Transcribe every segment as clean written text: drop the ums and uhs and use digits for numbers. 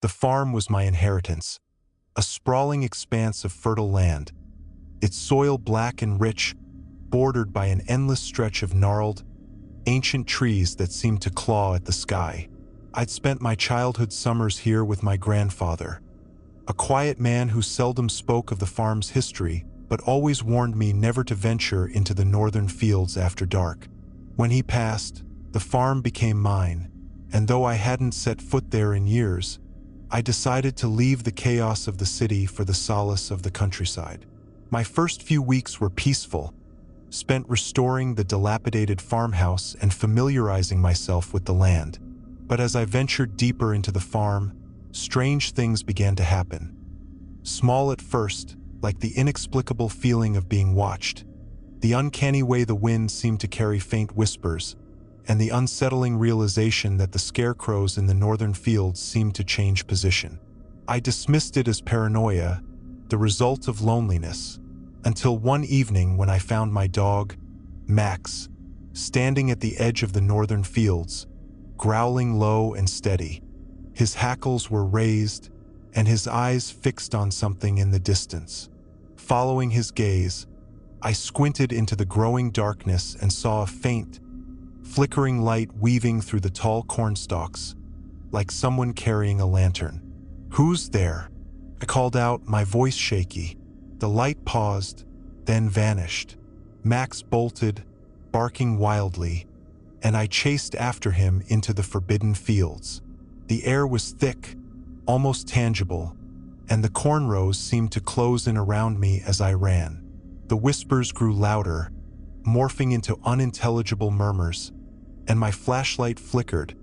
The farm was my inheritance, a sprawling expanse of fertile land, its soil black and rich, bordered by an endless stretch of gnarled, ancient trees that seemed to claw at the sky. I'd spent my childhood summers here with my grandfather, a quiet man who seldom spoke of the farm's history, but always warned me never to venture into the northern fields after dark. When he passed, the farm became mine, and though I hadn't set foot there in years, I decided to leave the chaos of the city for the solace of the countryside. My first few weeks were peaceful, spent restoring the dilapidated farmhouse and familiarizing myself with the land. But as I ventured deeper into the farm, strange things began to happen. Small at first, like the inexplicable feeling of being watched, the uncanny way the wind seemed to carry faint whispers, and the unsettling realization that the scarecrows in the northern fields seemed to change position. I dismissed it as paranoia, the result of loneliness, until one evening when I found my dog, Max, standing at the edge of the northern fields, growling low and steady. His hackles were raised, and his eyes fixed on something in the distance. Following his gaze, I squinted into the growing darkness and saw a faint, flickering light weaving through the tall cornstalks, like someone carrying a lantern. "Who's there?" I called out, my voice shaky. The light paused, then vanished. Max bolted, barking wildly, and I chased after him into the forbidden fields. The air was thick, almost tangible, and the cornrows seemed to close in around me as I ran. The whispers grew louder, morphing into unintelligible murmurs, and my flashlight flickered,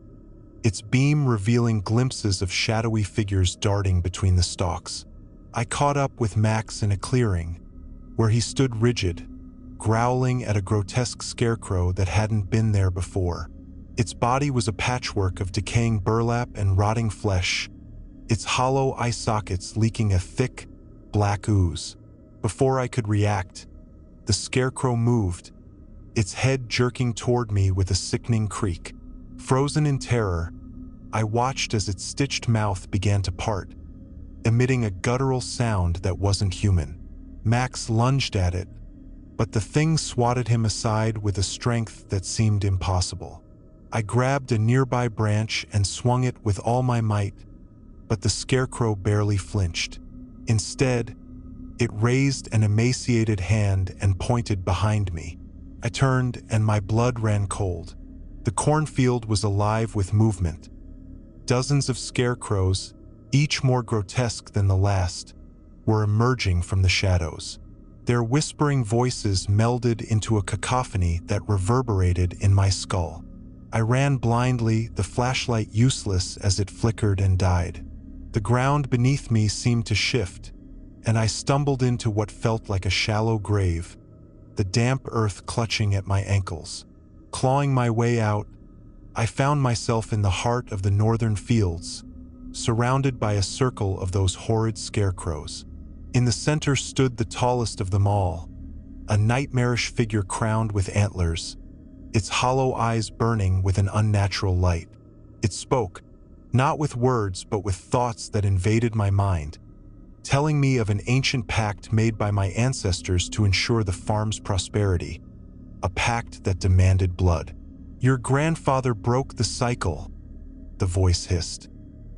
its beam revealing glimpses of shadowy figures darting between the stalks. I caught up with Max in a clearing, where he stood rigid, growling at a grotesque scarecrow that hadn't been there before. Its body was a patchwork of decaying burlap and rotting flesh, its hollow eye sockets leaking a thick, black ooze. Before I could react, the scarecrow moved, its head jerking toward me with a sickening creak. Frozen in terror, I watched as its stitched mouth began to part, emitting a guttural sound that wasn't human. Max lunged at it, but the thing swatted him aside with a strength that seemed impossible. I grabbed a nearby branch and swung it with all my might, but the scarecrow barely flinched. Instead, it raised an emaciated hand and pointed behind me. I turned and my blood ran cold. The cornfield was alive with movement. Dozens of scarecrows, each more grotesque than the last, were emerging from the shadows. Their whispering voices melded into a cacophony that reverberated in my skull. I ran blindly, the flashlight useless as it flickered and died. The ground beneath me seemed to shift, and I stumbled into what felt like a shallow grave, the damp earth clutching at my ankles. Clawing my way out, I found myself in the heart of the northern fields, surrounded by a circle of those horrid scarecrows. In the center stood the tallest of them all, a nightmarish figure crowned with antlers, its hollow eyes burning with an unnatural light. It spoke, not with words but with thoughts that invaded my mind, telling me of an ancient pact made by my ancestors to ensure the farm's prosperity, a pact that demanded blood. "Your grandfather broke the cycle," the voice hissed.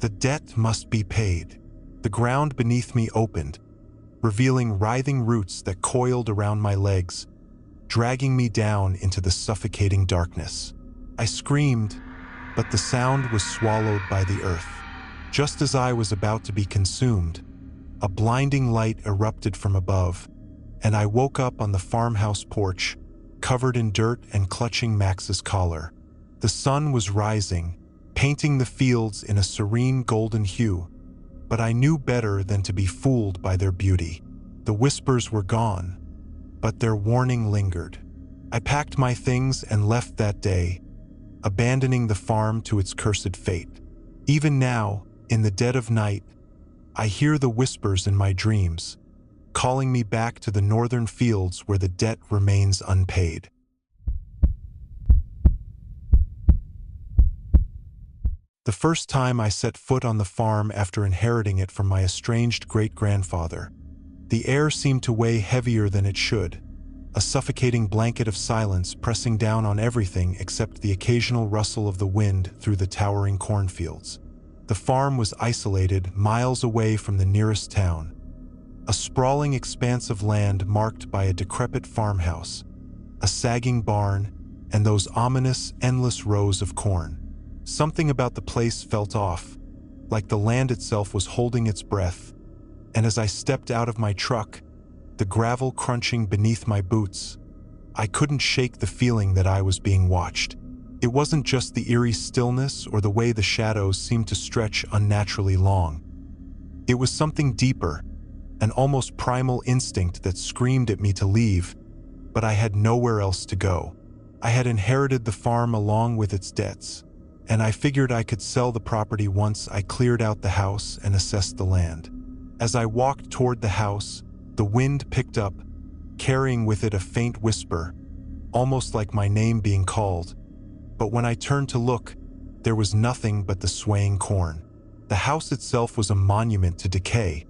"The debt must be paid." The ground beneath me opened, revealing writhing roots that coiled around my legs, dragging me down into the suffocating darkness. I screamed, but the sound was swallowed by the earth. Just as I was about to be consumed, a blinding light erupted from above, and I woke up on the farmhouse porch, covered in dirt and clutching Max's collar. The sun was rising, painting the fields in a serene golden hue, but I knew better than to be fooled by their beauty. The whispers were gone, but their warning lingered. I packed my things and left that day, abandoning the farm to its cursed fate. Even now, in the dead of night, I hear the whispers in my dreams, calling me back to the northern fields where the debt remains unpaid. The first time I set foot on the farm after inheriting it from my estranged great-grandfather. The air seemed to weigh heavier than it should, a suffocating blanket of silence pressing down on everything except the occasional rustle of the wind through the towering cornfields. The farm was isolated, miles away from the nearest town, a sprawling expanse of land marked by a decrepit farmhouse, a sagging barn, and those ominous, endless rows of corn. Something about the place felt off, like the land itself was holding its breath, and as I stepped out of my truck, the gravel crunching beneath my boots, I couldn't shake the feeling that I was being watched. It wasn't just the eerie stillness or the way the shadows seemed to stretch unnaturally long. It was something deeper, an almost primal instinct that screamed at me to leave, but I had nowhere else to go. I had inherited the farm along with its debts, and I figured I could sell the property once I cleared out the house and assessed the land. As I walked toward the house, the wind picked up, carrying with it a faint whisper, almost like my name being called. But when I turned to look, there was nothing but the swaying corn. The house itself was a monument to decay,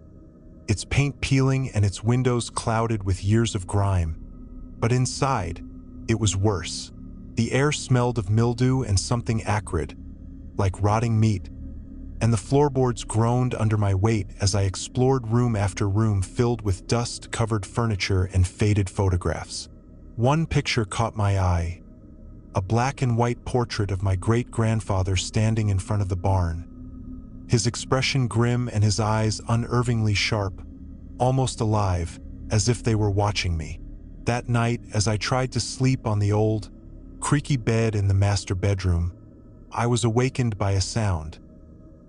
its paint peeling and its windows clouded with years of grime. But inside, it was worse. The air smelled of mildew and something acrid, like rotting meat, and the floorboards groaned under my weight as I explored room after room filled with dust-covered furniture and faded photographs. One picture caught my eye, a black and white portrait of my great-grandfather standing in front of the barn, his expression grim and his eyes unervingly sharp, almost alive, as if they were watching me. That night, as I tried to sleep on the old, creaky bed in the master bedroom, I was awakened by a sound,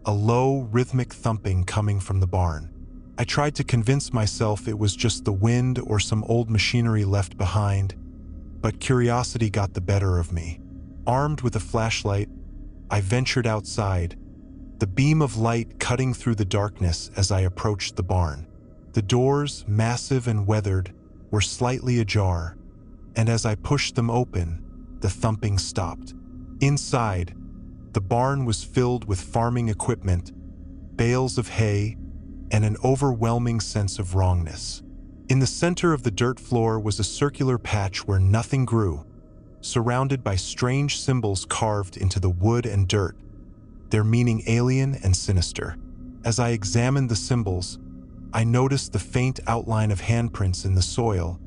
a low, rhythmic thumping coming from the barn. I tried to convince myself it was just the wind or some old machinery left behind, but curiosity got the better of me. Armed with a flashlight, I ventured outside, the beam of light cutting through the darkness as I approached the barn. The doors, massive and weathered, were slightly ajar, and as I pushed them open, the thumping stopped. Inside, the barn was filled with farming equipment, bales of hay, and an overwhelming sense of wrongness. In the center of the dirt floor was a circular patch where nothing grew, surrounded by strange symbols carved into the wood and dirt, their meaning alien and sinister. As I examined the symbols, I noticed the faint outline of handprints in the soil,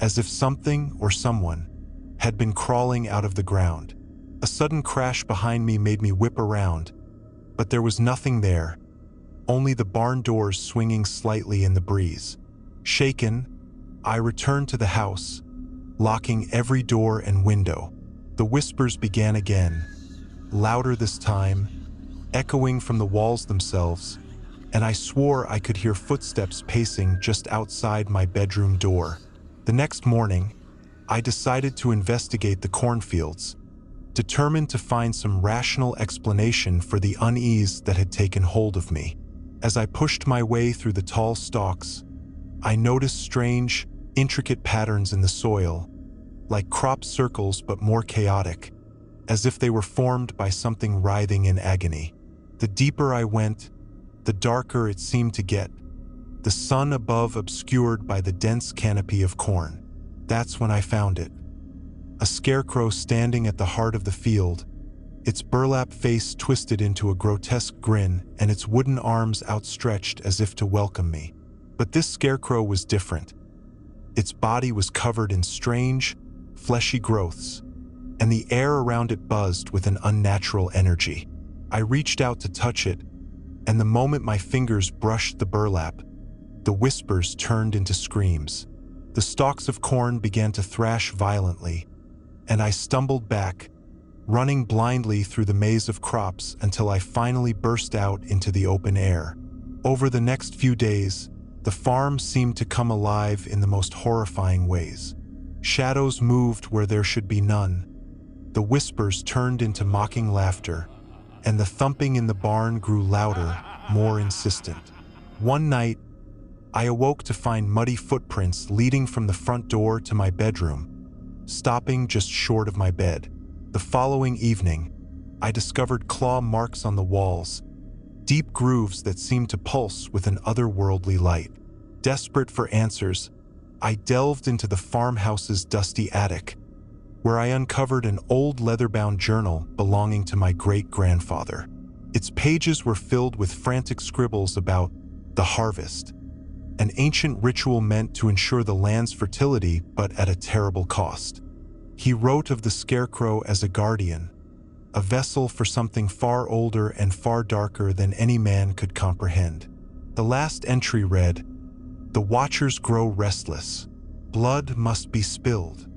as if something or someone had been crawling out of the ground. A sudden crash behind me made me whip around, but there was nothing there, only the barn doors swinging slightly in the breeze. Shaken, I returned to the house, locking every door and window. The whispers began again, louder this time, echoing from the walls themselves, and I swore I could hear footsteps pacing just outside my bedroom door. The next morning, I decided to investigate the cornfields, determined to find some rational explanation for the unease that had taken hold of me. As I pushed my way through the tall stalks, I noticed strange, intricate patterns in the soil, like crop circles but more chaotic, as if they were formed by something writhing in agony. The deeper I went, the darker it seemed to get, the sun above obscured by the dense canopy of corn. That's when I found it. A scarecrow standing at the heart of the field, its burlap face twisted into a grotesque grin and its wooden arms outstretched as if to welcome me. But this scarecrow was different. Its body was covered in strange, fleshy growths, and the air around it buzzed with an unnatural energy. I reached out to touch it, and the moment my fingers brushed the burlap, the whispers turned into screams. The stalks of corn began to thrash violently, and I stumbled back, running blindly through the maze of crops until I finally burst out into the open air. Over the next few days, the farm seemed to come alive in the most horrifying ways. Shadows moved where there should be none. The whispers turned into mocking laughter, and the thumping in the barn grew louder, more insistent. One night, I awoke to find muddy footprints leading from the front door to my bedroom, stopping just short of my bed. The following evening, I discovered claw marks on the walls, deep grooves that seemed to pulse with an otherworldly light. Desperate for answers, I delved into the farmhouse's dusty attic, where I uncovered an old leather-bound journal belonging to my great-grandfather. Its pages were filled with frantic scribbles about the harvest, an ancient ritual meant to ensure the land's fertility, but at a terrible cost. He wrote of the scarecrow as a guardian, a vessel for something far older and far darker than any man could comprehend. The last entry read, "The watchers grow restless. Blood must be spilled."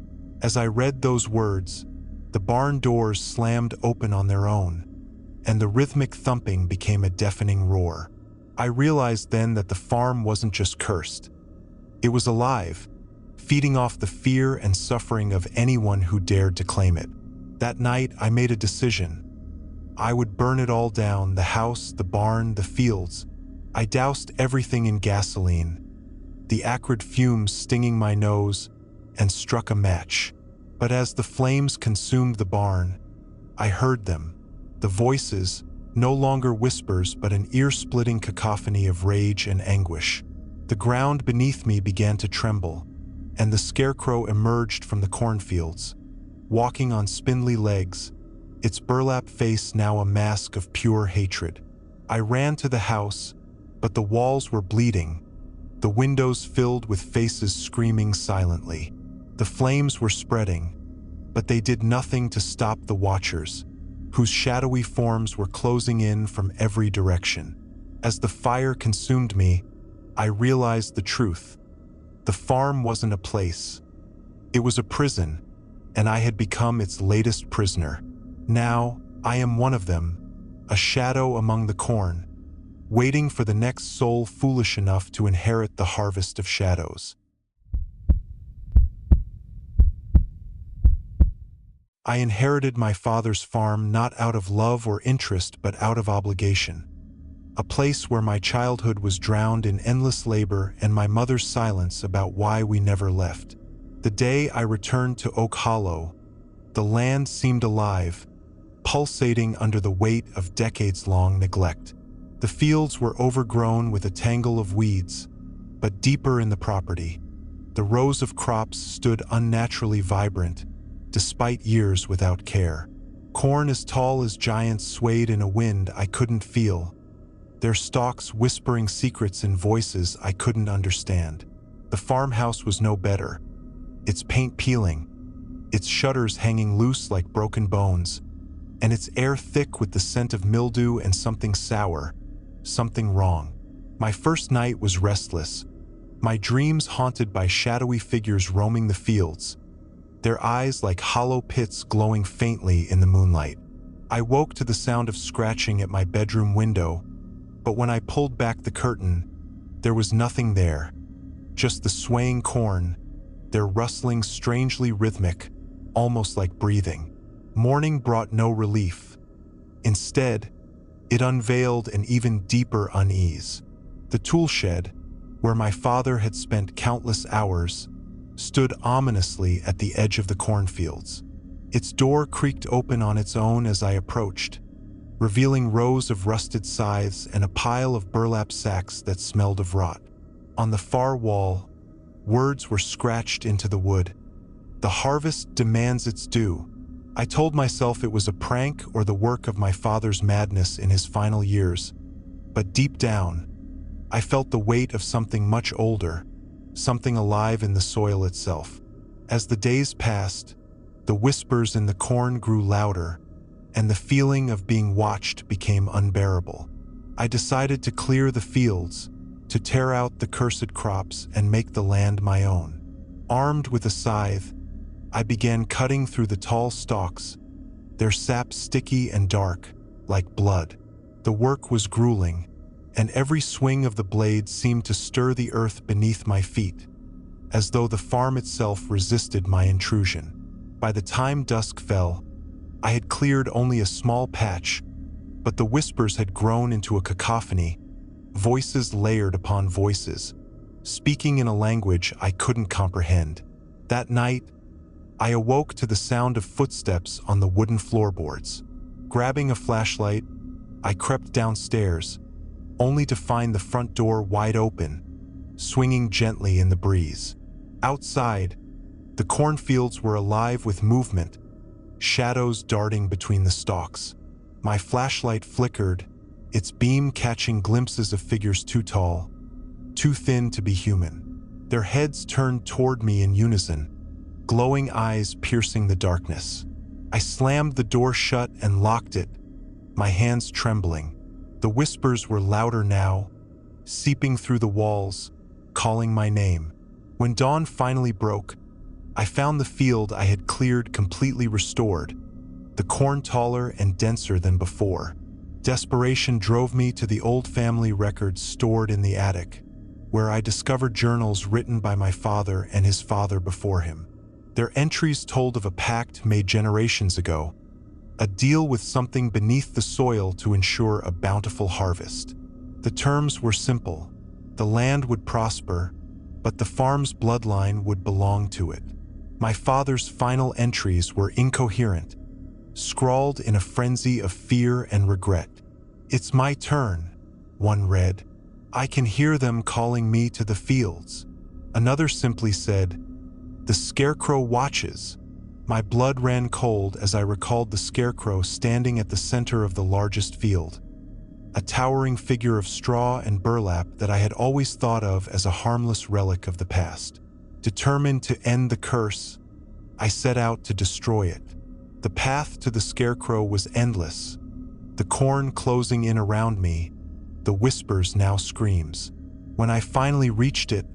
As I read those words, the barn doors slammed open on their own, and the rhythmic thumping became a deafening roar. I realized then that the farm wasn't just cursed. It was alive, feeding off the fear and suffering of anyone who dared to claim it. That night, I made a decision. I would burn it all down, the house, the barn, the fields. I doused everything in gasoline, the acrid fumes stinging my nose, and struck a match. But as the flames consumed the barn, I heard them, the voices, no longer whispers but an ear-splitting cacophony of rage and anguish. The ground beneath me began to tremble, and the scarecrow emerged from the cornfields, walking on spindly legs, its burlap face now a mask of pure hatred. I ran to the house, but the walls were bleeding, the windows filled with faces screaming silently. The flames were spreading, but they did nothing to stop the watchers, whose shadowy forms were closing in from every direction. As the fire consumed me, I realized the truth. The farm wasn't a place. It was a prison, and I had become its latest prisoner. Now, I am one of them, a shadow among the corn, waiting for the next soul foolish enough to inherit the harvest of shadows. I inherited my father's farm not out of love or interest but out of obligation, a place where my childhood was drowned in endless labor and my mother's silence about why we never left. The day I returned to Oak Hollow, the land seemed alive, pulsating under the weight of decades-long neglect. The fields were overgrown with a tangle of weeds, but deeper in the property, the rows of crops stood unnaturally vibrant, despite years without care. Corn as tall as giants swayed in a wind I couldn't feel, their stalks whispering secrets in voices I couldn't understand. The farmhouse was no better, its paint peeling, its shutters hanging loose like broken bones, and its air thick with the scent of mildew and something sour, something wrong. My first night was restless, my dreams haunted by shadowy figures roaming the fields, their eyes like hollow pits glowing faintly in the moonlight. I woke to the sound of scratching at my bedroom window, but when I pulled back the curtain, there was nothing there, just the swaying corn, their rustling strangely rhythmic, almost like breathing. Morning brought no relief. Instead, it unveiled an even deeper unease. The tool shed, where my father had spent countless hours, stood ominously at the edge of the cornfields. Its door creaked open on its own as I approached, revealing rows of rusted scythes and a pile of burlap sacks that smelled of rot. On the far wall, words were scratched into the wood. "The harvest demands its due." I told myself it was a prank or the work of my father's madness in his final years, but deep down, I felt the weight of something much older, something alive in the soil itself. As the days passed, the whispers in the corn grew louder, and the feeling of being watched became unbearable. I decided to clear the fields, to tear out the cursed crops and make the land my own. Armed with a scythe, I began cutting through the tall stalks, their sap sticky and dark, like blood. The work was grueling, and every swing of the blade seemed to stir the earth beneath my feet, as though the farm itself resisted my intrusion. By the time dusk fell, I had cleared only a small patch, but the whispers had grown into a cacophony, voices layered upon voices, speaking in a language I couldn't comprehend. That night, I awoke to the sound of footsteps on the wooden floorboards. Grabbing a flashlight, I crept downstairs, only to find the front door wide open, swinging gently in the breeze. Outside, the cornfields were alive with movement, shadows darting between the stalks. My flashlight flickered, its beam catching glimpses of figures too tall, too thin to be human. Their heads turned toward me in unison, glowing eyes piercing the darkness. I slammed the door shut and locked it, my hands trembling. The whispers were louder now, seeping through the walls, calling my name. When dawn finally broke, I found the field I had cleared completely restored, the corn taller and denser than before. Desperation drove me to the old family records stored in the attic, where I discovered journals written by my father and his father before him. Their entries told of a pact made generations ago, a deal with something beneath the soil to ensure a bountiful harvest. The terms were simple. The land would prosper, but the farm's bloodline would belong to it. My father's final entries were incoherent, scrawled in a frenzy of fear and regret. "It's my turn," one read. "I can hear them calling me to the fields." Another simply said, "The scarecrow watches." My blood ran cold as I recalled the scarecrow standing at the center of the largest field, a towering figure of straw and burlap that I had always thought of as a harmless relic of the past. Determined to end the curse, I set out to destroy it. The path to the scarecrow was endless, the corn closing in around me, the whispers now screams. When I finally reached it,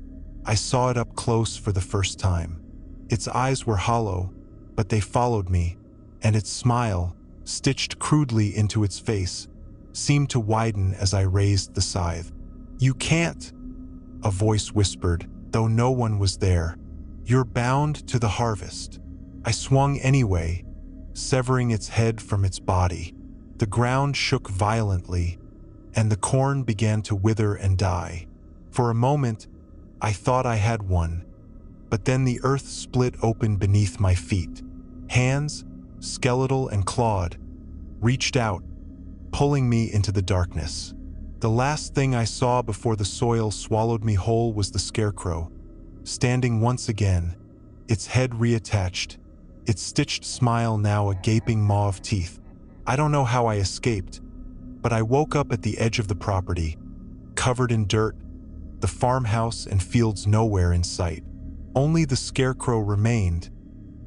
I saw it up close for the first time. Its eyes were hollow, but they followed me, and its smile, stitched crudely into its face, seemed to widen as I raised the scythe. "You can't," a voice whispered, though no one was there. "You're bound to the harvest." I swung anyway, severing its head from its body. The ground shook violently, and the corn began to wither and die. For a moment, I thought I had won, but then the earth split open beneath my feet. Hands, skeletal and clawed, reached out, pulling me into the darkness. The last thing I saw before the soil swallowed me whole was the scarecrow, standing once again, its head reattached, its stitched smile now a gaping maw of teeth. I don't know how I escaped, but I woke up at the edge of the property, covered in dirt, the farmhouse and fields nowhere in sight. Only the scarecrow remained,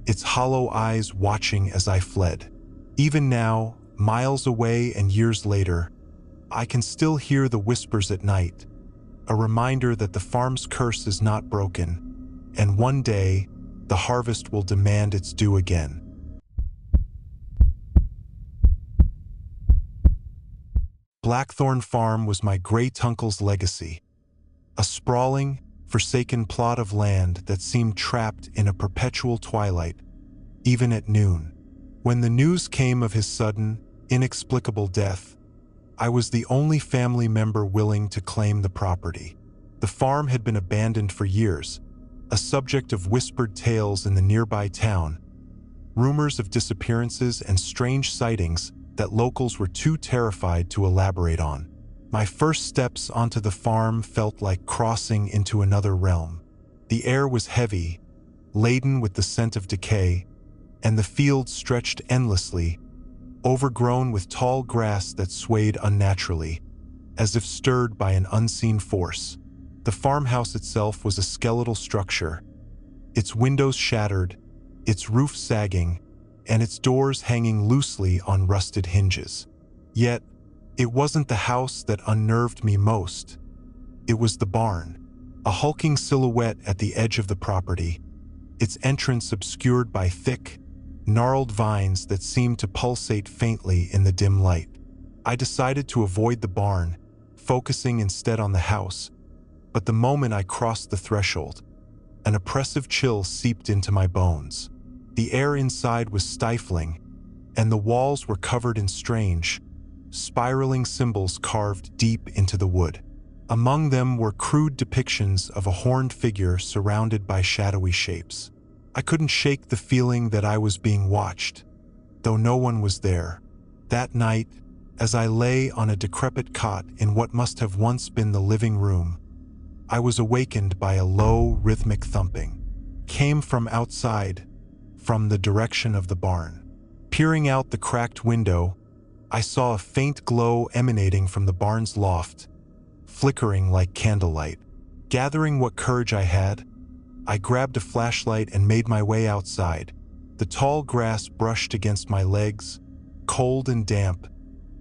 its hollow eyes watching as I fled. Even now, miles away and years later, I can still hear the whispers at night, a reminder that the farm's curse is not broken, and one day, the harvest will demand its due again. Blackthorn Farm was my great-uncle's legacy, a sprawling, forsaken plot of land that seemed trapped in a perpetual twilight, even at noon. When the news came of his sudden, inexplicable death, I was the only family member willing to claim the property. The farm had been abandoned for years, a subject of whispered tales in the nearby town, rumors of disappearances and strange sightings that locals were too terrified to elaborate on. My first steps onto the farm felt like crossing into another realm. The air was heavy, laden with the scent of decay, and the field stretched endlessly, overgrown with tall grass that swayed unnaturally, as if stirred by an unseen force. The farmhouse itself was a skeletal structure, its windows shattered, its roof sagging, and its doors hanging loosely on rusted hinges. Yet, it wasn't the house that unnerved me most. It was the barn, a hulking silhouette at the edge of the property, its entrance obscured by thick, gnarled vines that seemed to pulsate faintly in the dim light. I decided to avoid the barn, focusing instead on the house, but the moment I crossed the threshold, an oppressive chill seeped into my bones. The air inside was stifling, and the walls were covered in strange, spiraling symbols carved deep into the wood. Among them were crude depictions of a horned figure surrounded by shadowy shapes. I couldn't shake the feeling that I was being watched, though no one was there. That night, as I lay on a decrepit cot in what must have once been the living room, I was awakened by a low, rhythmic thumping. Came from outside, from the direction of the barn. Peering out the cracked window, I saw a faint glow emanating from the barn's loft, flickering like candlelight. Gathering what courage I had, I grabbed a flashlight and made my way outside. The tall grass brushed against my legs, cold and damp,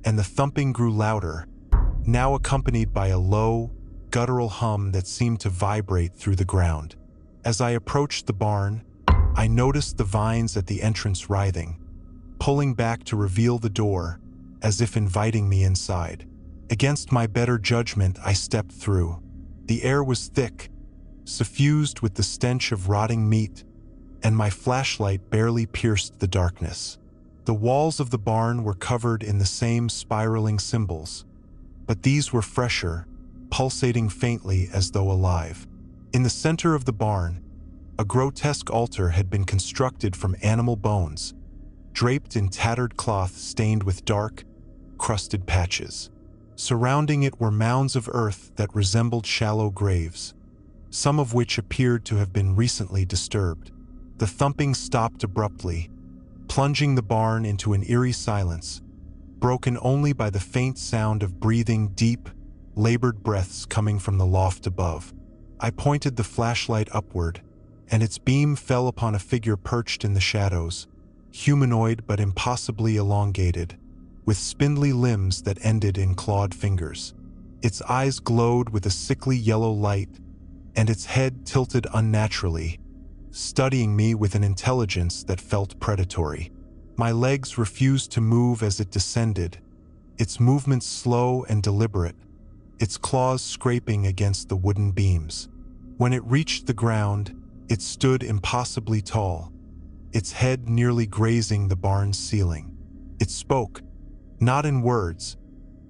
and the thumping grew louder, now accompanied by a low, guttural hum that seemed to vibrate through the ground. As I approached the barn, I noticed the vines at the entrance writhing, pulling back to reveal the door, as if inviting me inside. Against my better judgment, I stepped through. The air was thick, suffused with the stench of rotting meat, and my flashlight barely pierced the darkness. The walls of the barn were covered in the same spiraling symbols, but these were fresher, pulsating faintly as though alive. In the center of the barn, a grotesque altar had been constructed from animal bones, draped in tattered cloth stained with dark, crusted patches. Surrounding it were mounds of earth that resembled shallow graves, some of which appeared to have been recently disturbed. The thumping stopped abruptly, plunging the barn into an eerie silence, broken only by the faint sound of breathing deep, labored breaths coming from the loft above. I pointed the flashlight upward, and its beam fell upon a figure perched in the shadows, humanoid but impossibly elongated, with spindly limbs that ended in clawed fingers. Its eyes glowed with a sickly yellow light, and its head tilted unnaturally, studying me with an intelligence that felt predatory. My legs refused to move as it descended, its movements slow and deliberate, its claws scraping against the wooden beams. When it reached the ground, it stood impossibly tall, its head nearly grazing the barn's ceiling. It spoke, not in words,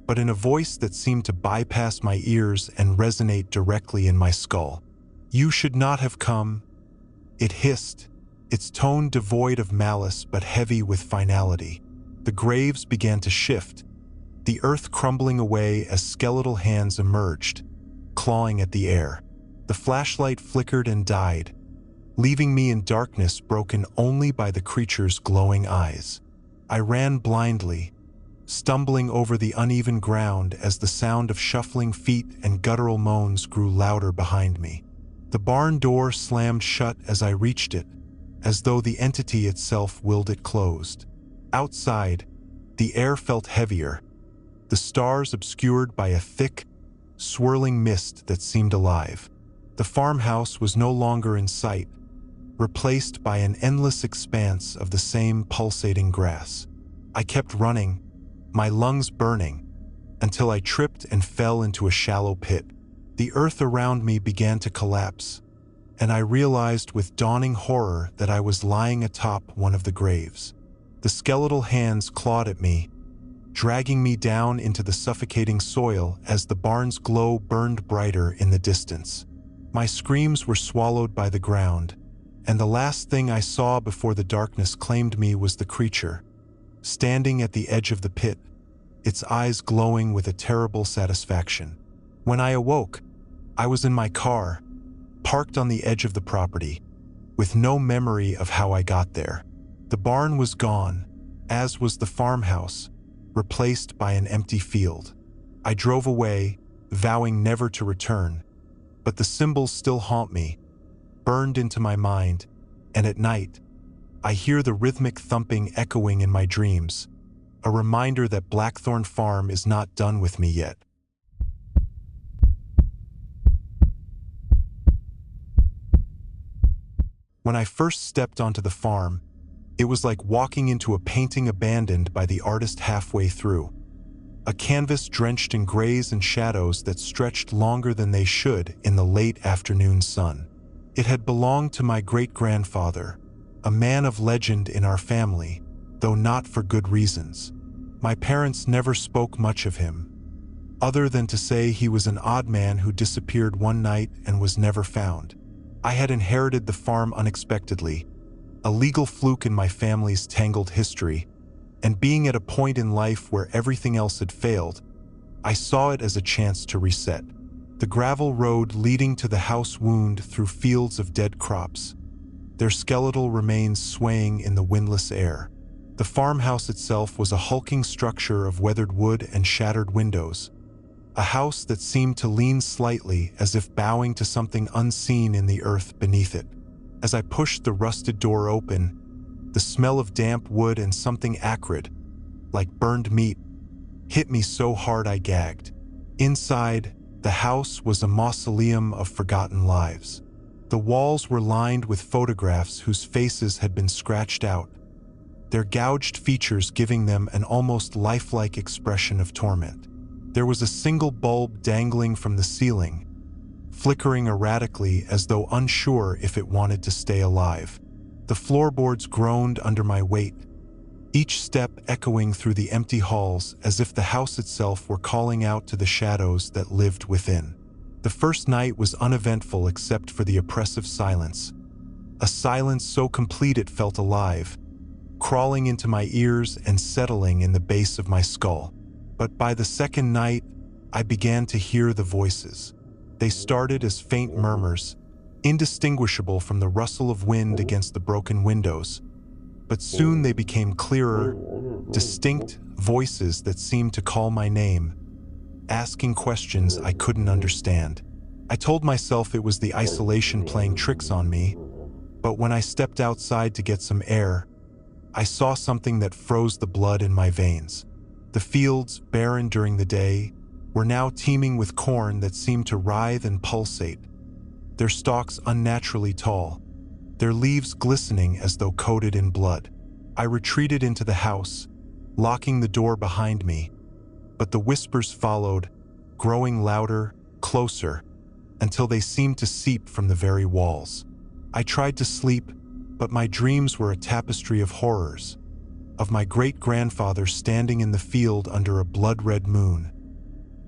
but in a voice that seemed to bypass my ears and resonate directly in my skull. "You should not have come," it hissed, its tone devoid of malice but heavy with finality. The graves began to shift, the earth crumbling away as skeletal hands emerged, clawing at the air. The flashlight flickered and died, leaving me in darkness broken only by the creature's glowing eyes. I ran blindly, stumbling over the uneven ground as the sound of shuffling feet and guttural moans grew louder behind me. The barn door slammed shut as I reached it, as though the entity itself willed it closed. Outside, the air felt heavier, the stars obscured by a thick, swirling mist that seemed alive. The farmhouse was no longer in sight, replaced by an endless expanse of the same pulsating grass. I kept running, my lungs burning, until I tripped and fell into a shallow pit. The earth around me began to collapse, and I realized with dawning horror that I was lying atop one of the graves. The skeletal hands clawed at me, dragging me down into the suffocating soil as the barn's glow burned brighter in the distance. My screams were swallowed by the ground, and the last thing I saw before the darkness claimed me was the creature, standing at the edge of the pit, its eyes glowing with a terrible satisfaction. When I awoke, I was in my car, parked on the edge of the property, with no memory of how I got there. The barn was gone, as was the farmhouse, replaced by an empty field. I drove away, vowing never to return, but the symbols still haunt me, burned into my mind, and at night, I hear the rhythmic thumping echoing in my dreams, a reminder that Blackthorn Farm is not done with me yet. When I first stepped onto the farm, it was like walking into a painting abandoned by the artist halfway through. A canvas drenched in grays and shadows that stretched longer than they should in the late afternoon sun. It had belonged to my great-grandfather, a man of legend in our family, though not for good reasons. My parents never spoke much of him, other than to say he was an odd man who disappeared one night and was never found. I had inherited the farm unexpectedly, a legal fluke in my family's tangled history, And being at a point in life where everything else had failed, I saw it as a chance to reset. The gravel road leading to the house wound through fields of dead crops, their skeletal remains swaying in the windless air. The farmhouse itself was a hulking structure of weathered wood and shattered windows, a house that seemed to lean slightly as if bowing to something unseen in the earth beneath it. As I pushed the rusted door open, the smell of damp wood and something acrid, like burned meat, hit me so hard I gagged. Inside, the house was a mausoleum of forgotten lives. The walls were lined with photographs whose faces had been scratched out, their gouged features giving them an almost lifelike expression of torment. There was a single bulb dangling from the ceiling, flickering erratically as though unsure if it wanted to stay alive. The floorboards groaned under my weight, each step echoing through the empty halls as if the house itself were calling out to the shadows that lived within. The first night was uneventful except for the oppressive silence, a silence so complete it felt alive, crawling into my ears and settling in the base of my skull. But by the second night, I began to hear the voices. They started as faint murmurs, indistinguishable from the rustle of wind against the broken windows. But soon they became clearer, distinct voices that seemed to call my name, asking questions I couldn't understand. I told myself it was the isolation playing tricks on me, but when I stepped outside to get some air, I saw something that froze the blood in my veins. The fields, barren during the day, were now teeming with corn that seemed to writhe and pulsate, their stalks unnaturally tall, their leaves glistening as though coated in blood. I retreated into the house, locking the door behind me, but the whispers followed, growing louder, closer, until they seemed to seep from the very walls. I tried to sleep, but my dreams were a tapestry of horrors, of my great-grandfather standing in the field under a blood-red moon,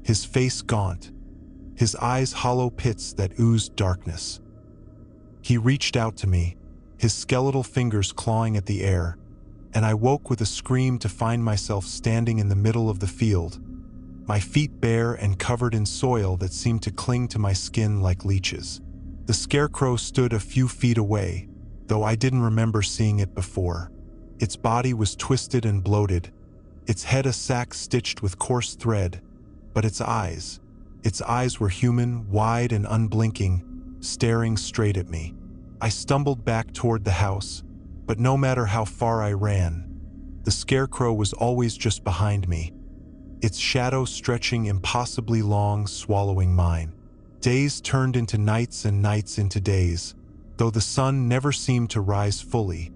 his face gaunt, his eyes hollow pits that oozed darkness. He reached out to me, his skeletal fingers clawing at the air, and I woke with a scream to find myself standing in the middle of the field, my feet bare and covered in soil that seemed to cling to my skin like leeches. The scarecrow stood a few feet away, though I didn't remember seeing it before. Its body was twisted and bloated, its head a sack stitched with coarse thread, but its eyes were human, wide and unblinking, staring straight at me. I stumbled back toward the house, but no matter how far I ran, the scarecrow was always just behind me, its shadow stretching impossibly long, swallowing mine. Days turned into nights and nights into days, though the sun never seemed to rise fully,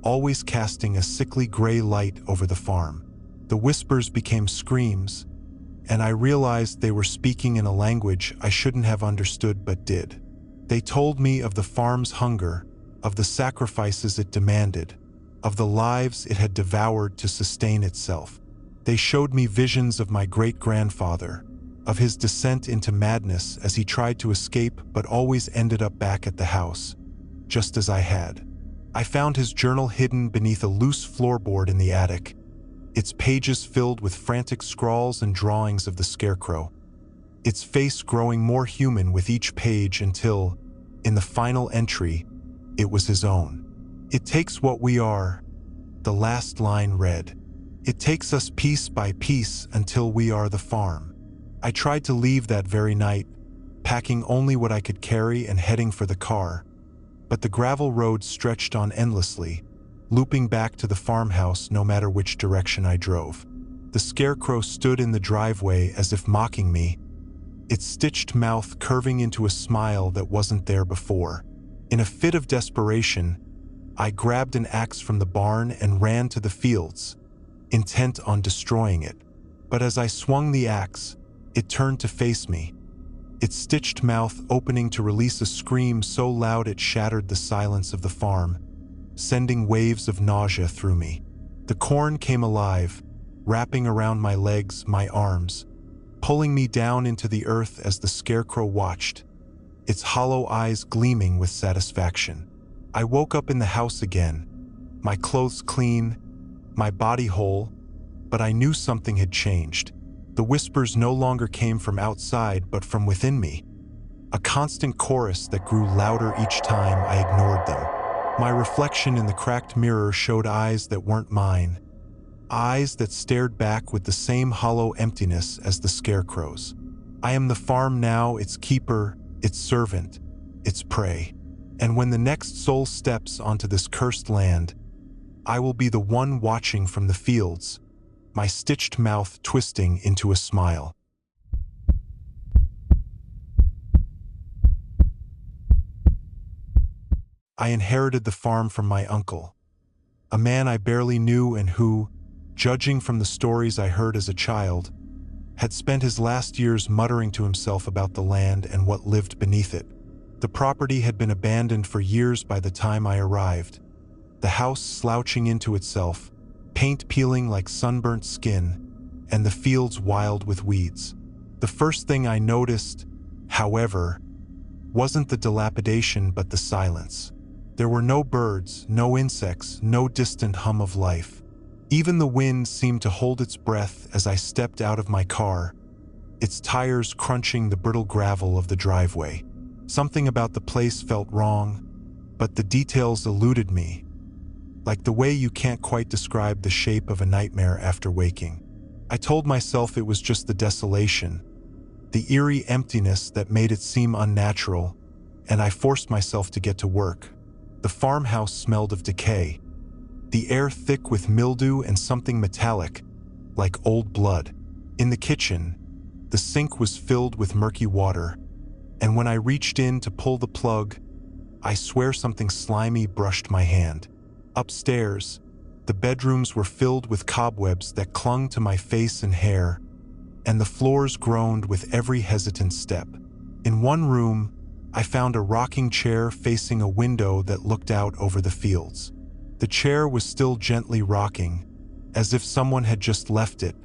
always casting a sickly gray light over the farm. The whispers became screams, and I realized they were speaking in a language I shouldn't have understood but did. They told me of the farm's hunger, of the sacrifices it demanded, of the lives it had devoured to sustain itself. They showed me visions of my great-grandfather, of his descent into madness as he tried to escape but always ended up back at the house, just as I had. I found his journal hidden beneath a loose floorboard in the attic, its pages filled with frantic scrawls and drawings of the scarecrow, its face growing more human with each page until, in the final entry, it was his own. "It takes what we are," the last line read. "It takes us piece by piece until we are the farm." I tried to leave that very night, packing only what I could carry and heading for the car, but the gravel road stretched on endlessly, looping back to the farmhouse no matter which direction I drove. The scarecrow stood in the driveway as if mocking me, its stitched mouth curving into a smile that wasn't there before. In a fit of desperation, I grabbed an axe from the barn and ran to the fields, intent on destroying it. But as I swung the axe, it turned to face me, its stitched mouth opening to release a scream so loud it shattered the silence of the farm, sending waves of nausea through me. The corn came alive, wrapping around my legs, my arms, pulling me down into the earth as the scarecrow watched, its hollow eyes gleaming with satisfaction. I woke up in the house again, my clothes clean, my body whole, but I knew something had changed. The whispers no longer came from outside but from within me, a constant chorus that grew louder each time I ignored them. My reflection in the cracked mirror showed eyes that weren't mine, eyes that stared back with the same hollow emptiness as the scarecrow's. I am the farm now, its keeper, its servant, its prey. And when the next soul steps onto this cursed land, I will be the one watching from the fields, my stitched mouth twisting into a smile. I inherited the farm from my uncle, a man I barely knew and who, judging from the stories I heard as a child, had spent his last years muttering to himself about the land and what lived beneath it. The property had been abandoned for years by the time I arrived, the house slouching into itself, paint peeling like sunburnt skin, and the fields wild with weeds. The first thing I noticed, however, wasn't the dilapidation but the silence. There were no birds, no insects, no distant hum of life. Even the wind seemed to hold its breath as I stepped out of my car, its tires crunching the brittle gravel of the driveway. Something about the place felt wrong, but the details eluded me, like the way you can't quite describe the shape of a nightmare after waking. I told myself it was just the desolation, the eerie emptiness that made it seem unnatural, and I forced myself to get to work. The farmhouse smelled of decay, the air thick with mildew and something metallic, like old blood. In the kitchen, the sink was filled with murky water, and when I reached in to pull the plug, I swear something slimy brushed my hand. Upstairs, the bedrooms were filled with cobwebs that clung to my face and hair, and the floors groaned with every hesitant step. In one room, I found a rocking chair facing a window that looked out over the fields. The chair was still gently rocking, as if someone had just left it,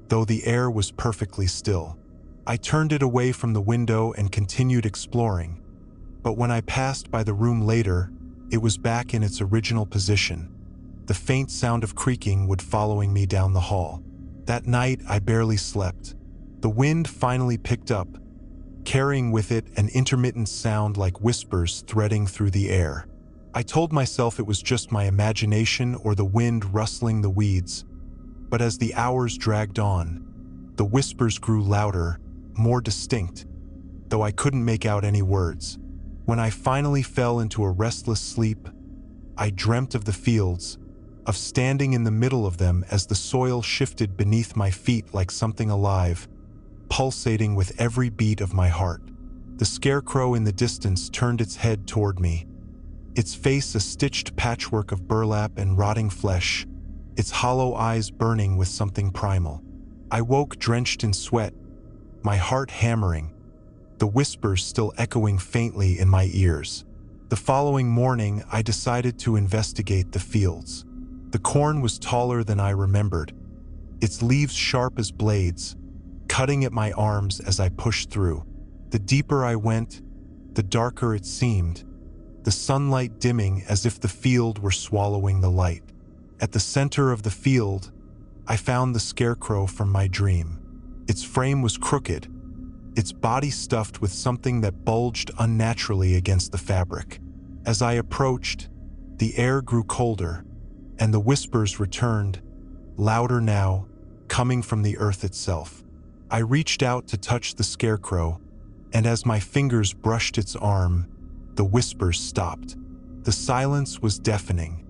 though the air was perfectly still. I turned it away from the window and continued exploring, but when I passed by the room later, it was back in its original position, the faint sound of creaking wood following me down the hall. That night, I barely slept. The wind finally picked up, carrying with it an intermittent sound like whispers threading through the air. I told myself it was just my imagination or the wind rustling the weeds, but as the hours dragged on, the whispers grew louder, more distinct, though I couldn't make out any words. When I finally fell into a restless sleep, I dreamt of the fields, of standing in the middle of them as the soil shifted beneath my feet like something alive, pulsating with every beat of my heart. The scarecrow in the distance turned its head toward me, its face a stitched patchwork of burlap and rotting flesh, its hollow eyes burning with something primal. I woke drenched in sweat, my heart hammering, the whispers still echoing faintly in my ears. The following morning, I decided to investigate the fields. The corn was taller than I remembered, its leaves sharp as blades, cutting at my arms as I pushed through. The deeper I went, the darker it seemed, the sunlight dimming as if the field were swallowing the light. At the center of the field, I found the scarecrow from my dream. Its frame was crooked, its body stuffed with something that bulged unnaturally against the fabric. As I approached, the air grew colder, and the whispers returned, louder now, coming from the earth itself. I reached out to touch the scarecrow, and as my fingers brushed its arm, the whispers stopped. The silence was deafening,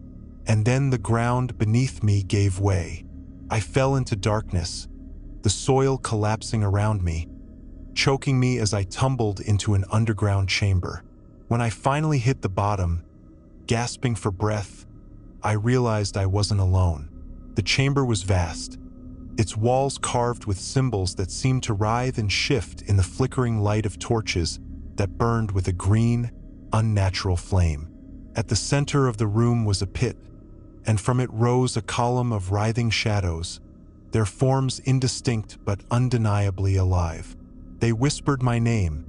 and then the ground beneath me gave way. I fell into darkness, the soil collapsing around me, choking me as I tumbled into an underground chamber. When I finally hit the bottom, gasping for breath, I realized I wasn't alone. The chamber was vast, its walls carved with symbols that seemed to writhe and shift in the flickering light of torches that burned with a green, unnatural flame. At the center of the room was a pit, and from it rose a column of writhing shadows, their forms indistinct but undeniably alive. They whispered my name,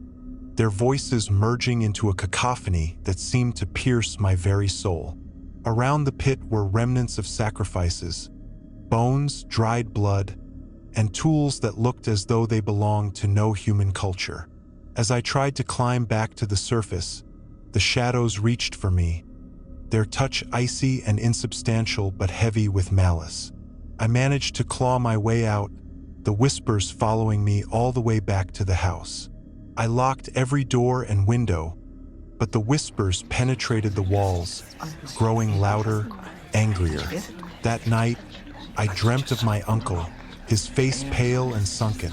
their voices merging into a cacophony that seemed to pierce my very soul. Around the pit were remnants of sacrifices, bones, dried blood, and tools that looked as though they belonged to no human culture. As I tried to climb back to the surface, the shadows reached for me, their touch icy and insubstantial but heavy with malice. I managed to claw my way out, the whispers following me all the way back to the house. I locked every door and window, but the whispers penetrated the walls, growing louder, angrier. That night, I dreamt of my uncle, his face pale and sunken,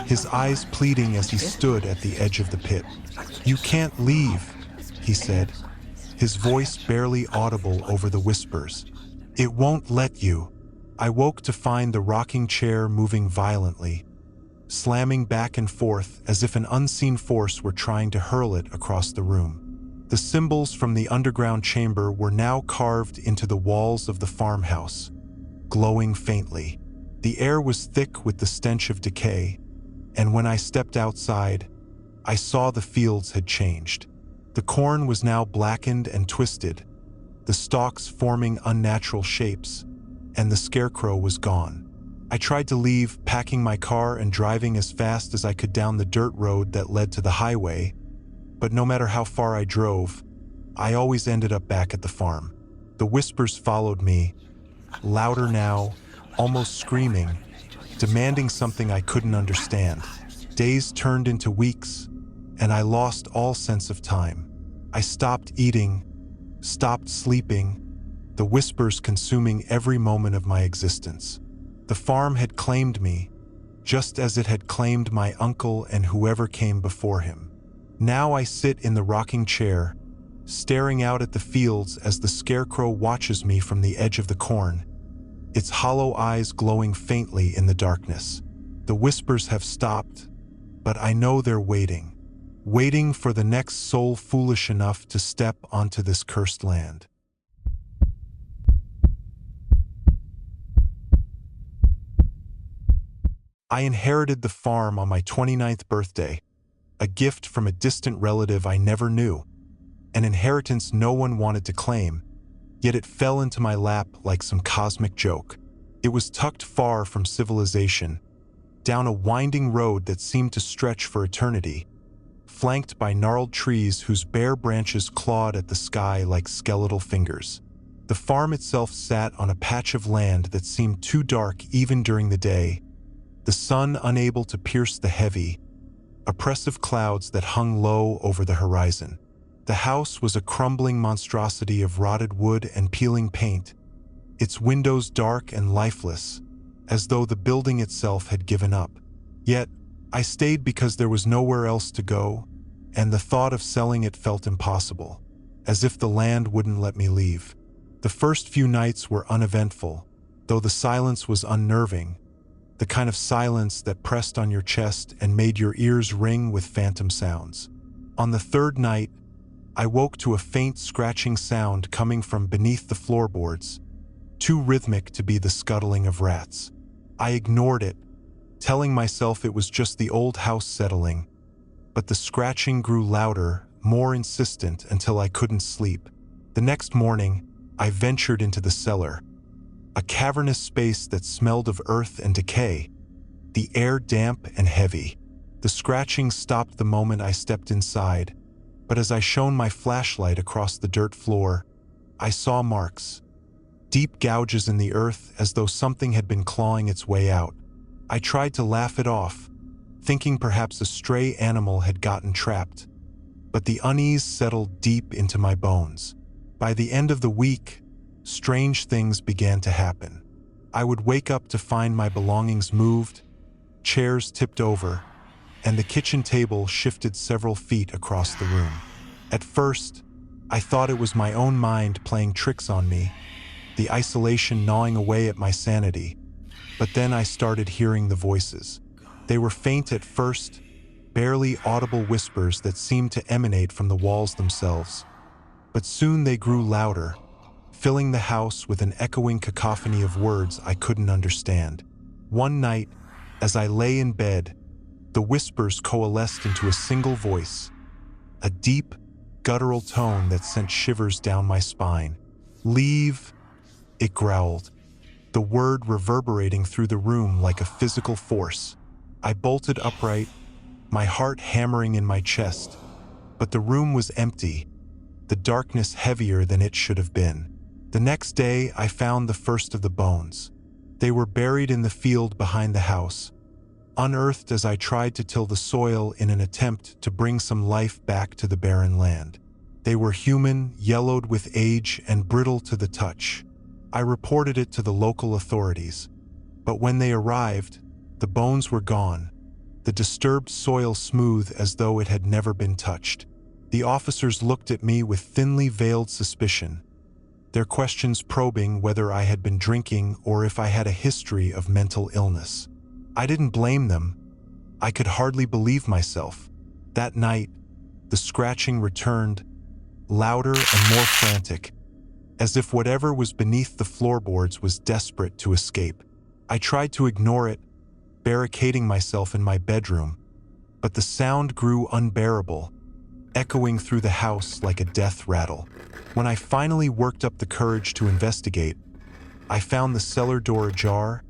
his eyes pleading as he stood at the edge of the pit. "You can't leave," he said, his voice barely audible over the whispers. "It won't let you." I woke to find the rocking chair moving violently, slamming back and forth as if an unseen force were trying to hurl it across the room. The symbols from the underground chamber were now carved into the walls of the farmhouse, glowing faintly. The air was thick with the stench of decay, and when I stepped outside, I saw the fields had changed. The corn was now blackened and twisted, the stalks forming unnatural shapes, and the scarecrow was gone. I tried to leave, packing my car and driving as fast as I could down the dirt road that led to the highway, but no matter how far I drove, I always ended up back at the farm. The whispers followed me, louder now, almost screaming, demanding something I couldn't understand. Days turned into weeks, and I lost all sense of time. I stopped eating, stopped sleeping, the whispers consuming every moment of my existence. The farm had claimed me, just as it had claimed my uncle and whoever came before him. Now I sit in the rocking chair, staring out at the fields as the scarecrow watches me from the edge of the corn, its hollow eyes glowing faintly in the darkness. The whispers have stopped, but I know they're waiting for the next soul foolish enough to step onto this cursed land. I inherited the farm on my 29th birthday, a gift from a distant relative I never knew, an inheritance no one wanted to claim, yet it fell into my lap like some cosmic joke. It was tucked far from civilization, down a winding road that seemed to stretch for eternity, flanked by gnarled trees whose bare branches clawed at the sky like skeletal fingers. The farm itself sat on a patch of land that seemed too dark even during the day, the sun unable to pierce the heavy, oppressive clouds that hung low over the horizon. The house was a crumbling monstrosity of rotted wood and peeling paint, its windows dark and lifeless, as though the building itself had given up. Yet, I stayed because there was nowhere else to go, and the thought of selling it felt impossible, as if the land wouldn't let me leave. The first few nights were uneventful, though the silence was unnerving, the kind of silence that pressed on your chest and made your ears ring with phantom sounds. On the third night, I woke to a faint scratching sound coming from beneath the floorboards, too rhythmic to be the scuttling of rats. I ignored it, telling myself it was just the old house settling, but the scratching grew louder, more insistent until I couldn't sleep. The next morning, I ventured into the cellar, a cavernous space that smelled of earth and decay, the air damp and heavy. The scratching stopped the moment I stepped inside, but as I shone my flashlight across the dirt floor, I saw marks, deep gouges in the earth as though something had been clawing its way out. I tried to laugh it off, thinking perhaps a stray animal had gotten trapped, but the unease settled deep into my bones. By the end of the week, strange things began to happen. I would wake up to find my belongings moved, chairs tipped over, and the kitchen table shifted several feet across the room. At first, I thought it was my own mind playing tricks on me, the isolation gnawing away at my sanity. But then I started hearing the voices. They were faint at first, barely audible whispers that seemed to emanate from the walls themselves. But soon they grew louder, filling the house with an echoing cacophony of words I couldn't understand. One night, as I lay in bed, the whispers coalesced into a single voice, a deep, guttural tone that sent shivers down my spine. "Leave," it growled. the word reverberating through the room like a physical force. I bolted upright, my heart hammering in my chest, but the room was empty, the darkness heavier than it should have been. The next day, I found the first of the bones. They were buried in the field behind the house, unearthed as I tried to till the soil in an attempt to bring some life back to the barren land. They were human, yellowed with age, and brittle to the touch. I reported it to the local authorities, but when they arrived, the bones were gone, the disturbed soil smooth as though it had never been touched. The officers looked at me with thinly veiled suspicion, their questions probing whether I had been drinking or if I had a history of mental illness. I didn't blame them. I could hardly believe myself. That night, the scratching returned, louder and more frantic, as if whatever was beneath the floorboards was desperate to escape. I tried to ignore it, barricading myself in my bedroom, but the sound grew unbearable, echoing through the house like a death rattle. When I finally worked up the courage to investigate, I found the cellar door ajar,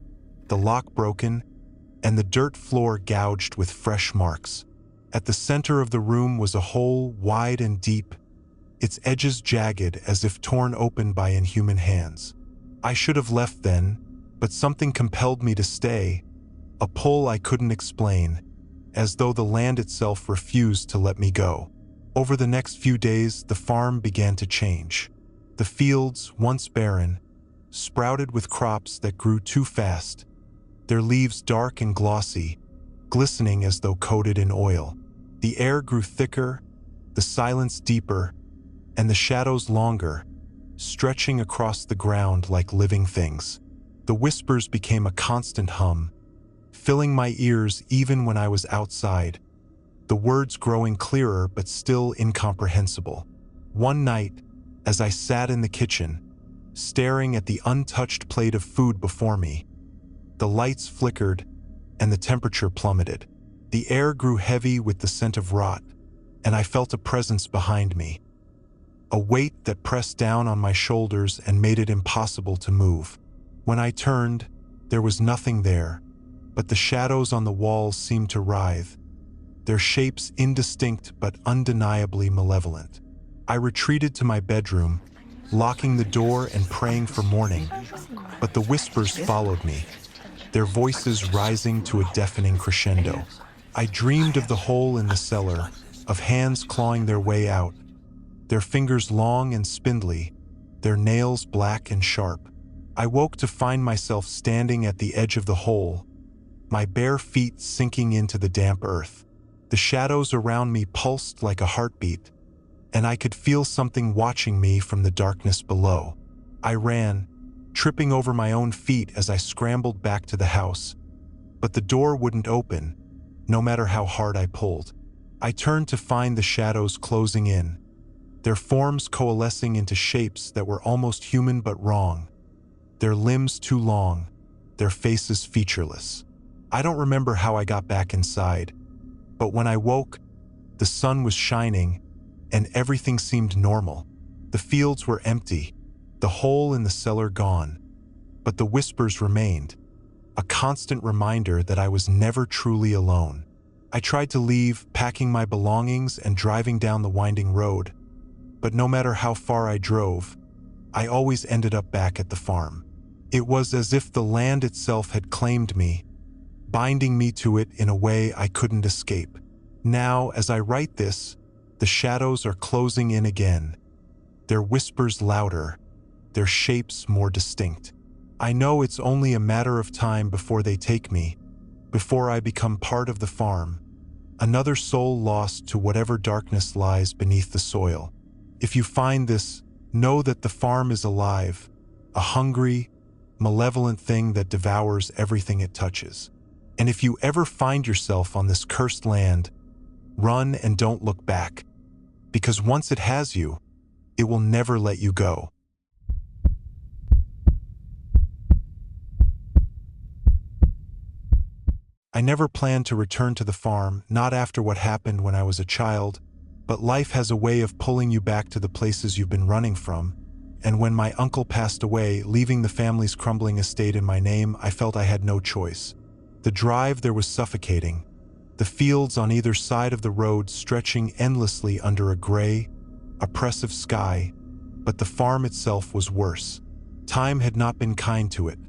the lock broken, and the dirt floor gouged with fresh marks. At the center of the room was a hole wide and deep, its edges jagged as if torn open by inhuman hands. I should have left then, but something compelled me to stay, a pull I couldn't explain, as though the land itself refused to let me go. Over the next few days, the farm began to change. The fields, once barren, sprouted with crops that grew too fast, their leaves dark and glossy, glistening as though coated in oil. The air grew thicker, the silence deeper, and the shadows longer, stretching across the ground like living things. The whispers became a constant hum, filling my ears even when I was outside, the words growing clearer but still incomprehensible. One night, as I sat in the kitchen, staring at the untouched plate of food before me, the lights flickered and the temperature plummeted. The air grew heavy with the scent of rot, and I felt a presence behind me, a weight that pressed down on my shoulders and made it impossible to move. When I turned, there was nothing there, but the shadows on the walls seemed to writhe, their shapes indistinct but undeniably malevolent. I retreated to my bedroom, locking the door and praying for morning, but the whispers followed me, their voices rising to a deafening crescendo. I dreamed of the hole in the cellar, of hands clawing their way out, their fingers long and spindly, their nails black and sharp. I woke to find myself standing at the edge of the hole, my bare feet sinking into the damp earth. The shadows around me pulsed like a heartbeat, and I could feel something watching me from the darkness below. I ran, tripping over my own feet as I scrambled back to the house, but the door wouldn't open, no matter how hard I pulled. I turned to find the shadows closing in, their forms coalescing into shapes that were almost human but wrong, their limbs too long, their faces featureless. I don't remember how I got back inside, but when I woke, the sun was shining and everything seemed normal. The fields were empty, the hole in the cellar gone, but the whispers remained, a constant reminder that I was never truly alone. I tried to leave, packing my belongings and driving down the winding road, but no matter how far I drove, I always ended up back at the farm. It was as if the land itself had claimed me, binding me to it in a way I couldn't escape. Now, as I write this, the shadows are closing in again, their whispers louder, their shapes more distinct. I know it's only a matter of time before they take me, before I become part of the farm, another soul lost to whatever darkness lies beneath the soil. If you find this, know that the farm is alive, a hungry, malevolent thing that devours everything it touches. And if you ever find yourself on this cursed land, run and don't look back, because once it has you, it will never let you go. I never planned to return to the farm, not after what happened when I was a child, but life has a way of pulling you back to the places you've been running from, and when my uncle passed away, leaving the family's crumbling estate in my name, I felt I had no choice. The drive there was suffocating, the fields on either side of the road stretching endlessly under a gray, oppressive sky, but the farm itself was worse. Time had not been kind to it.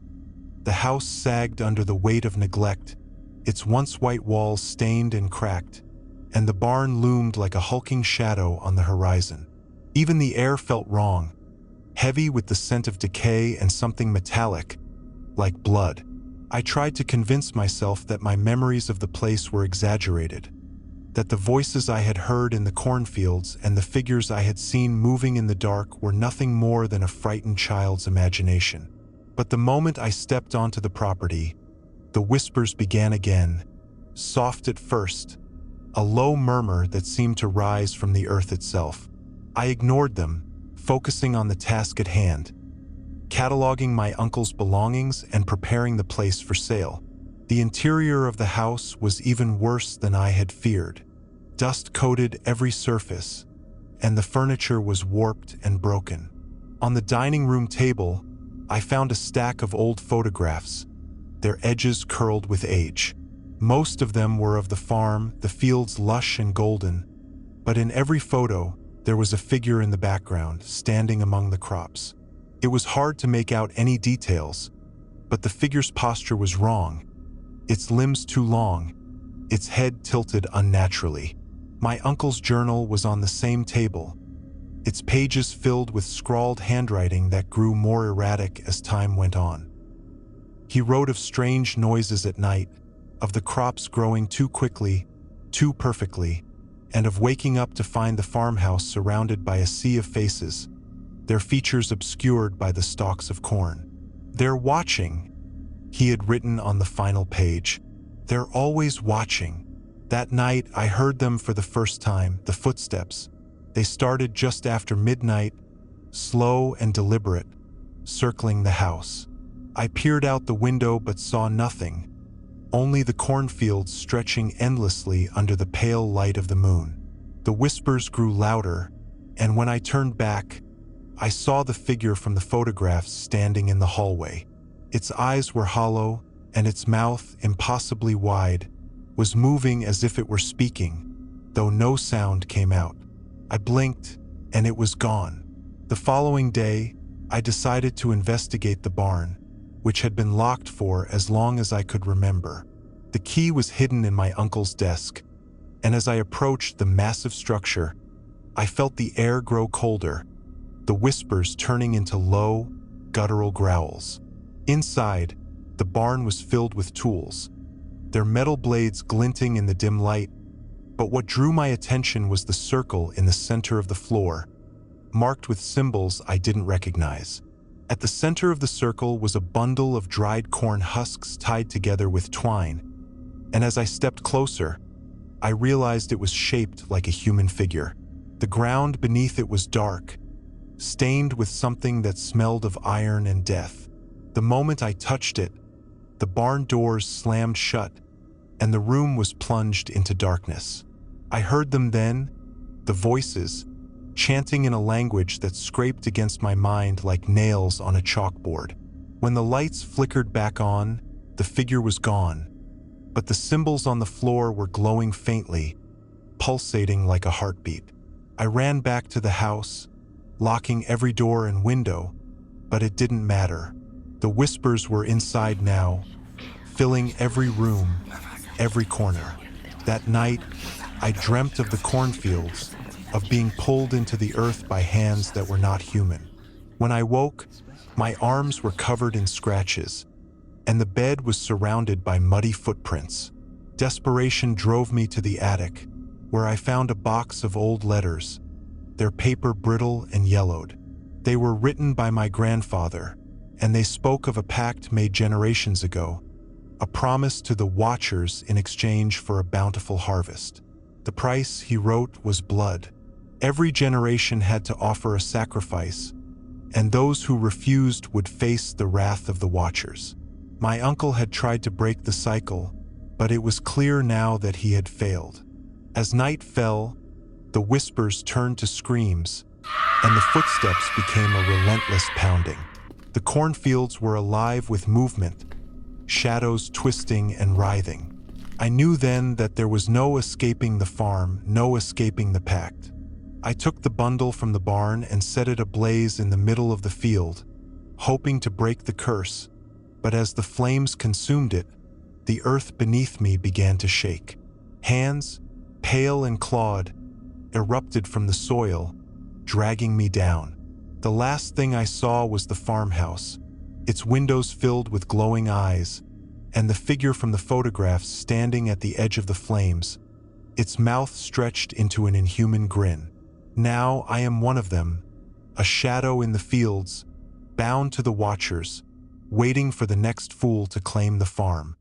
The house sagged under the weight of neglect, its once white walls stained and cracked, and the barn loomed like a hulking shadow on the horizon. Even the air felt wrong, heavy with the scent of decay and something metallic, like blood. I tried to convince myself that my memories of the place were exaggerated, that the voices I had heard in the cornfields and the figures I had seen moving in the dark were nothing more than a frightened child's imagination. But the moment I stepped onto the property, the whispers began again, soft at first, a low murmur that seemed to rise from the earth itself. I ignored them, focusing on the task at hand, cataloging my uncle's belongings and preparing the place for sale. The interior of the house was even worse than I had feared. Dust coated every surface, and the furniture was warped and broken. On the dining room table, I found a stack of old photographs, their edges curled with age. Most of them were of the farm, the fields lush and golden, but in every photo, there was a figure in the background, standing among the crops. It was hard to make out any details, but the figure's posture was wrong, its limbs too long, its head tilted unnaturally. My uncle's journal was on the same table, its pages filled with scrawled handwriting that grew more erratic as time went on. He wrote of strange noises at night, of the crops growing too quickly, too perfectly, and of waking up to find the farmhouse surrounded by a sea of faces, their features obscured by the stalks of corn. "They're watching," he had written on the final page. "They're always watching." That night, I heard them for the first time, the footsteps. They started just after midnight, slow and deliberate, circling the house. I peered out the window but saw nothing, only the cornfields stretching endlessly under the pale light of the moon. The whispers grew louder, and when I turned back, I saw the figure from the photographs standing in the hallway. Its eyes were hollow, and its mouth, impossibly wide, was moving as if it were speaking, though no sound came out. I blinked, and it was gone. The following day, I decided to investigate the barn, which had been locked for as long as I could remember. The key was hidden in my uncle's desk, and as I approached the massive structure, I felt the air grow colder, the whispers turning into low, guttural growls. Inside, the barn was filled with tools, their metal blades glinting in the dim light, but what drew my attention was the circle in the center of the floor, marked with symbols I didn't recognize. At the center of the circle was a bundle of dried corn husks tied together with twine, and as I stepped closer, I realized it was shaped like a human figure. The ground beneath it was dark, stained with something that smelled of iron and death. The moment I touched it, the barn doors slammed shut, and the room was plunged into darkness. I heard them then, the voices, chanting in a language that scraped against my mind like nails on a chalkboard. When the lights flickered back on, the figure was gone, but the symbols on the floor were glowing faintly, pulsating like a heartbeat. I ran back to the house, locking every door and window, but it didn't matter. The whispers were inside now, filling every room, every corner. That night, I dreamt of the cornfields, of being pulled into the earth by hands that were not human. When I woke, my arms were covered in scratches, and the bed was surrounded by muddy footprints. Desperation drove me to the attic, where I found a box of old letters, their paper brittle and yellowed. They were written by my grandfather, and they spoke of a pact made generations ago, a promise to the Watchers in exchange for a bountiful harvest. The price, he wrote, was blood. Every generation had to offer a sacrifice, and those who refused would face the wrath of the Watchers. My uncle had tried to break the cycle, but it was clear now that he had failed. As night fell, the whispers turned to screams, and the footsteps became a relentless pounding. The cornfields were alive with movement, shadows twisting and writhing. I knew then that there was no escaping the farm, no escaping the pact. I took the bundle from the barn and set it ablaze in the middle of the field, hoping to break the curse, but as the flames consumed it, the earth beneath me began to shake. Hands, pale and clawed, erupted from the soil, dragging me down. The last thing I saw was the farmhouse, its windows filled with glowing eyes, and the figure from the photographs standing at the edge of the flames, its mouth stretched into an inhuman grin. Now I am one of them, a shadow in the fields, bound to the watchers, waiting for the next fool to claim the farm.